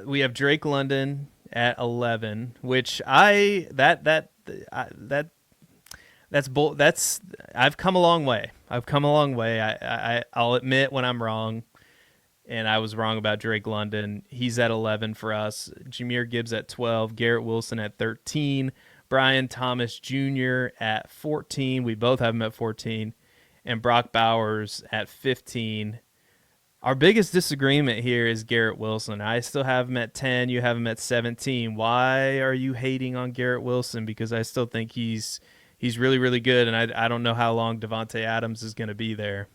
we have Drake London at 11, which that's I've come a long way. I'll admit when I'm wrong, and I was wrong about Drake London. He's at 11 for us. Jahmyr Gibbs at 12. Garrett Wilson at 13. Brian Thomas Jr. at 14. We both have him at 14. And Brock Bowers at 15. Our biggest disagreement here is Garrett Wilson. I still have him at 10. You have him at 17. Why are you hating on Garrett Wilson? Because I still think he's really, really good, and I don't know how long Devontae Adams is going to be there.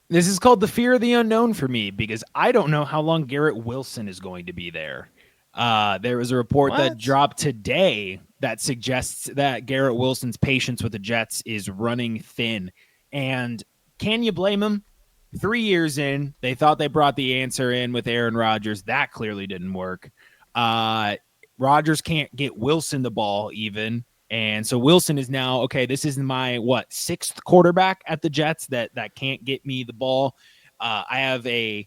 This is called the fear of the unknown for me because I don't know how long Garrett Wilson is going to be there. There was a report that dropped today that suggests that Garrett Wilson's patience with the Jets is running thin. And can you blame him? 3 years in, they thought they brought the answer in with Aaron Rodgers. That clearly didn't work. Rodgers can't get Wilson the ball even. And so Wilson is now, okay, this is my, sixth quarterback at the Jets that can't get me the ball. I have a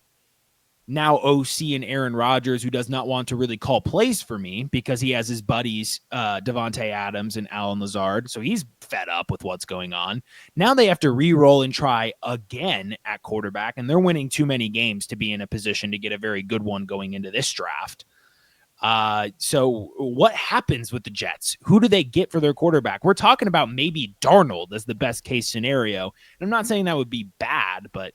now OC and Aaron Rodgers who does not want to really call plays for me because he has his buddies, Devontae Adams and Allen Lazard. So he's fed up with what's going on. Now they have to re-roll and try again at quarterback, and they're winning too many games to be in a position to get a very good one going into this draft. So what happens with the Jets? Who do they get for their quarterback? We're talking about maybe Darnold as the best case scenario. And I'm not saying that would be bad, but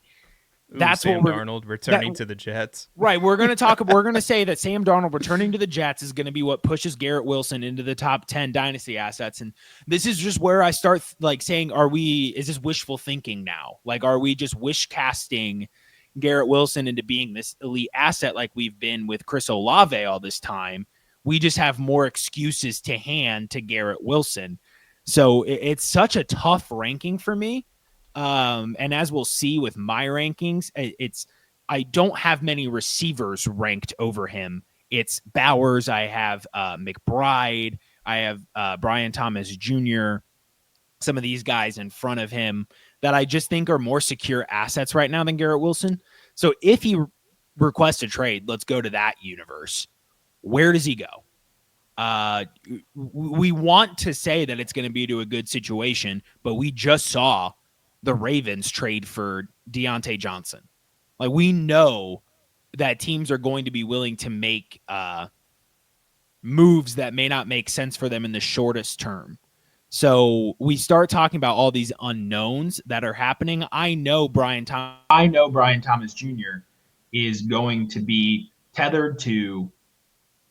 that's Sam Darnold returning to the Jets. Right. We're going to say that Sam Darnold returning to the Jets is going to be what pushes Garrett Wilson into the top 10 dynasty assets. And this is just where I start saying, is this wishful thinking now? Are we just wish casting Garrett Wilson into being this elite asset like we've been with Chris Olave all this time? We just have more excuses to hand to Garrett Wilson. So it's such a tough ranking for me. And as we'll see with my rankings, I don't have many receivers ranked over him. It's Bowers. I have McBride. I have Brian Thomas Jr., some of these guys in front of him that I just think are more secure assets right now than Garrett Wilson. So if he requests a trade, let's go to that universe. Where does he go? We want to say that it's going to be to a good situation, but we just saw the Ravens trade for Deontay Johnson. We know that teams are going to be willing to make moves that may not make sense for them in the shortest term. So we start talking about all these unknowns that are happening. I know Brian Thomas Jr. is going to be tethered to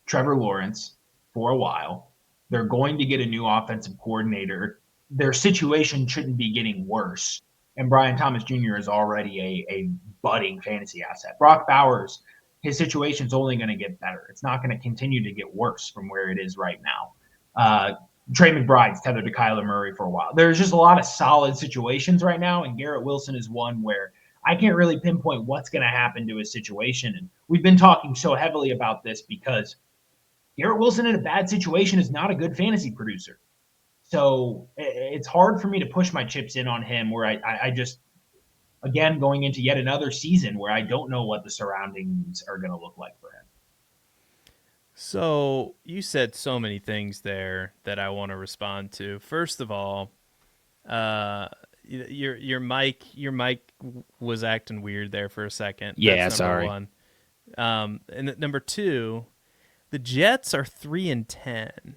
Trevor Lawrence for a while. They're going to get a new offensive coordinator. Their situation shouldn't be getting worse. And Brian Thomas Jr. is already a budding fantasy asset. Brock Bowers, his situation's only going to get better. It's not going to continue to get worse from where it is right now. Trey McBride's tethered to Kyler Murray for a while. There's just a lot of solid situations right now, and Garrett Wilson is one where I can't really pinpoint what's going to happen to his situation. And we've been talking so heavily about this because Garrett Wilson in a bad situation is not a good fantasy producer. So it's hard for me to push my chips in on him where I just, again, going into yet another season where I don't know what the surroundings are going to look like for him. So you said so many things there that I want to respond to. First of all, your mic was acting weird there for a second. Yeah, That's sorry. Number one. And number two, the Jets are 3-10.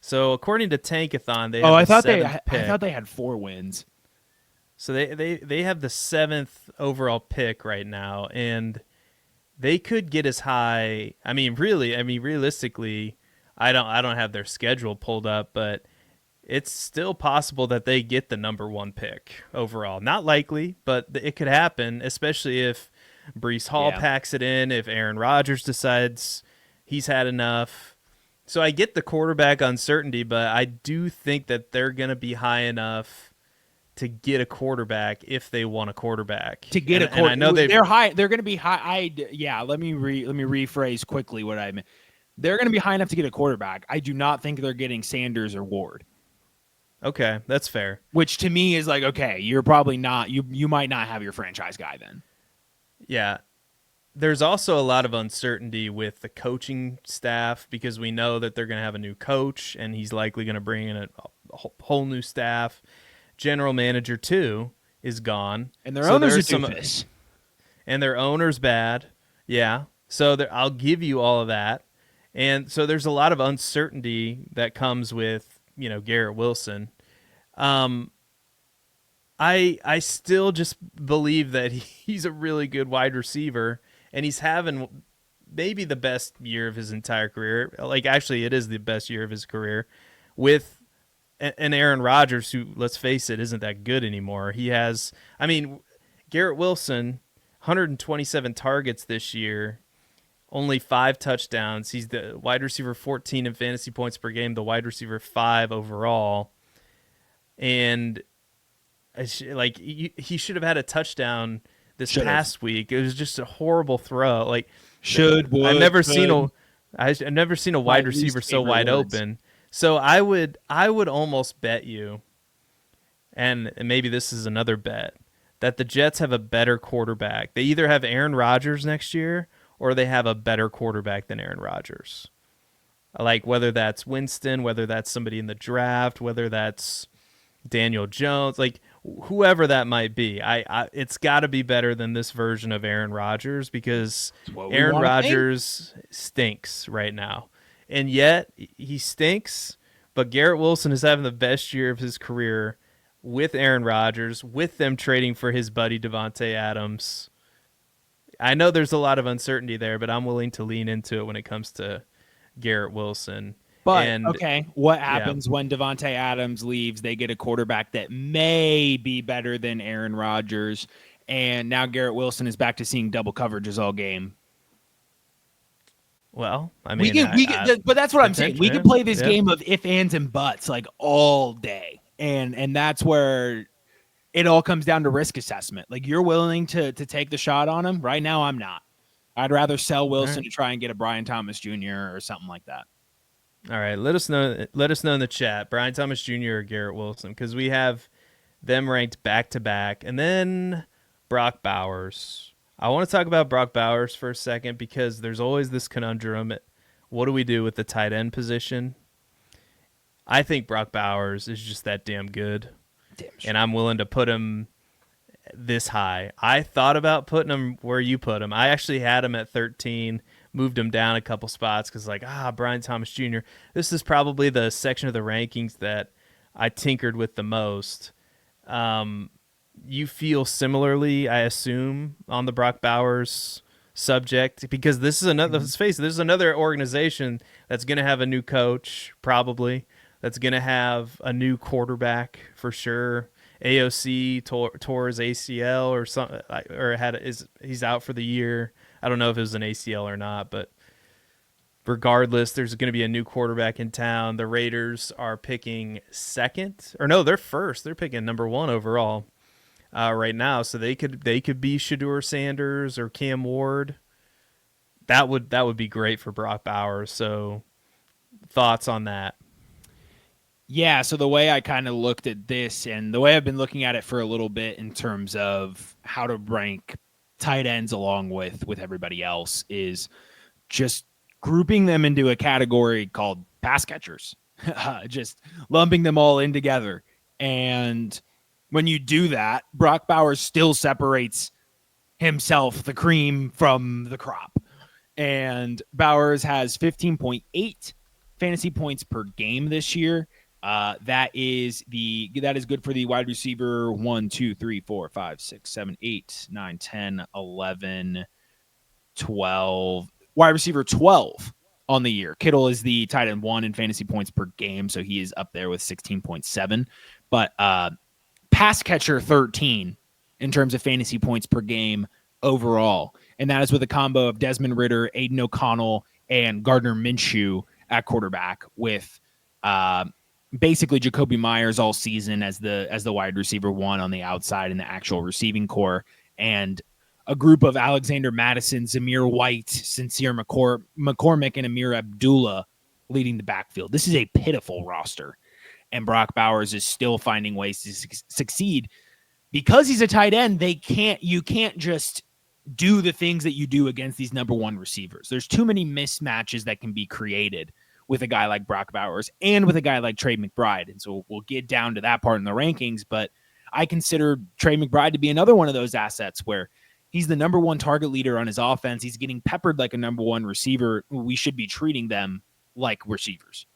So according to Tankathon, they have I thought they had 4 wins. So they have the 7th overall pick right now, and they could get as high. Realistically, I don't have their schedule pulled up, but it's still possible that they get the number 1 pick overall. Not likely, but it could happen, especially if Breece Hall packs it in, if Aaron Rodgers decides he's had enough. So I get the quarterback uncertainty, but I do think that they're going to be high enough to get a quarterback if they want a quarterback. To get a quarterback, I know they're high. They're going to be high. Let me rephrase quickly what I meant. They're going to be high enough to get a quarterback. I do not think they're getting Sanders or Ward. Okay, that's fair. Which to me is okay, you're probably not. You might not have your franchise guy then. Yeah. there's also a lot of uncertainty with the coaching staff because we know that they're going to have a new coach and he's likely going to bring in a whole new staff. General manager too is gone, And their so owners are there's some, doofus. and their owner's bad. Yeah, so I'll give you all of that, and so there's a lot of uncertainty that comes with Garrett Wilson. Um, I still just believe that he's a really good wide receiver, and he's having maybe the best year of his entire career. Like, actually, it is the best year of his career with an Aaron Rodgers who, let's face it, isn't that good anymore. Garrett Wilson, 127 targets this year, only 5 touchdowns. He's the wide receiver 14 in fantasy points per game, the wide receiver 5 overall. And he should have had a touchdown this past week. It was just a horrible throw. Like, I've never seen a wide receiver so wide open. So I would almost bet you, and maybe this is another bet, that the Jets have a better quarterback. They either have Aaron Rodgers next year or they have a better quarterback than Aaron Rodgers. Like, whether that's Winston, whether that's somebody in the draft, whether that's Daniel Jones, like whoever that might be, it's got to be better than this version of Aaron Rodgers because Aaron Rodgers stinks right now. And yet he stinks, but Garrett Wilson is having the best year of his career with Aaron Rodgers, with them trading for his buddy Devontae Adams. I know there's a lot of uncertainty there, but I'm willing to lean into it when it comes to Garrett Wilson. But, what happens when Devontae Adams leaves? They get a quarterback that may be better than Aaron Rodgers, and now Garrett Wilson is back to seeing double coverages all game. Well, but that's what I'm saying. We can play this game of if, ands, and buts like all day, and that's where it all comes down to risk assessment. Like, you're willing to take the shot on him. Right now, I'm not. I'd rather sell Wilson to try and get a Brian Thomas Jr. or something like that. All right, let us know in the chat, Brian Thomas Jr. or Garrett Wilson, because we have them ranked back to back, and then Brock Bowers. I want to talk about Brock Bowers for a second because there's always this conundrum. What do we do with the tight end position? I think Brock Bowers is just that damn good, and I'm willing to put him this high. I thought about putting him where you put him. I actually had him at 13, moved him down a couple spots because, Brian Thomas Jr. This is probably the section of the rankings that I tinkered with the most. You feel similarly, I assume, on the Brock Bowers subject, because this is another. Let's face it, this is another organization that's going to have a new coach, probably. That's going to have a new quarterback for sure. AOC tore his ACL or something, he's out for the year. I don't know if it was an ACL or not, but regardless, there's going to be a new quarterback in town. The Raiders are picking second, or no, they're first. They're picking number 1 overall. Right now, so they could be Shedeur Sanders or Cam Ward. That would be great for Brock Bowers. So, thoughts on that? Yeah, so the way I kind of looked at this, and the way I've been looking at it for a little bit in terms of how to rank tight ends along with everybody else, is just grouping them into a category called pass catchers, just lumping them all in together. And when you do that, Brock Bowers still separates himself, the cream, from the crop. And Bowers has 15.8 fantasy points per game this year. That is good for the wide receiver 1, 2, 3, 4, 5, 6, 7, 8, 9, 10, 11, 12. Wide receiver 12 on the year. Kittle is the tight end 1 in fantasy points per game, so he is up there with 16.7. But pass catcher 13 in terms of fantasy points per game overall. And that is with a combo of Desmond Ridder, Aiden O'Connell, and Gardner Minshew at quarterback, with basically Jacoby Myers all season as the wide receiver 1 on the outside in the actual receiving core, and a group of Alexander Madison, Zamir White, Sincere McCormick, and Amir Abdullah leading the backfield. This is a pitiful roster. And Brock Bowers is still finding ways to succeed because he's a tight end. You can't just do the things that you do against these number one receivers. There's too many mismatches that can be created with a guy like Brock Bowers and with a guy like Trey McBride. And so we'll get down to that part in the rankings, but I consider Trey McBride to be another one of those assets where he's the number one target leader on his offense. He's getting peppered like a number one receiver. We should be treating them like receivers.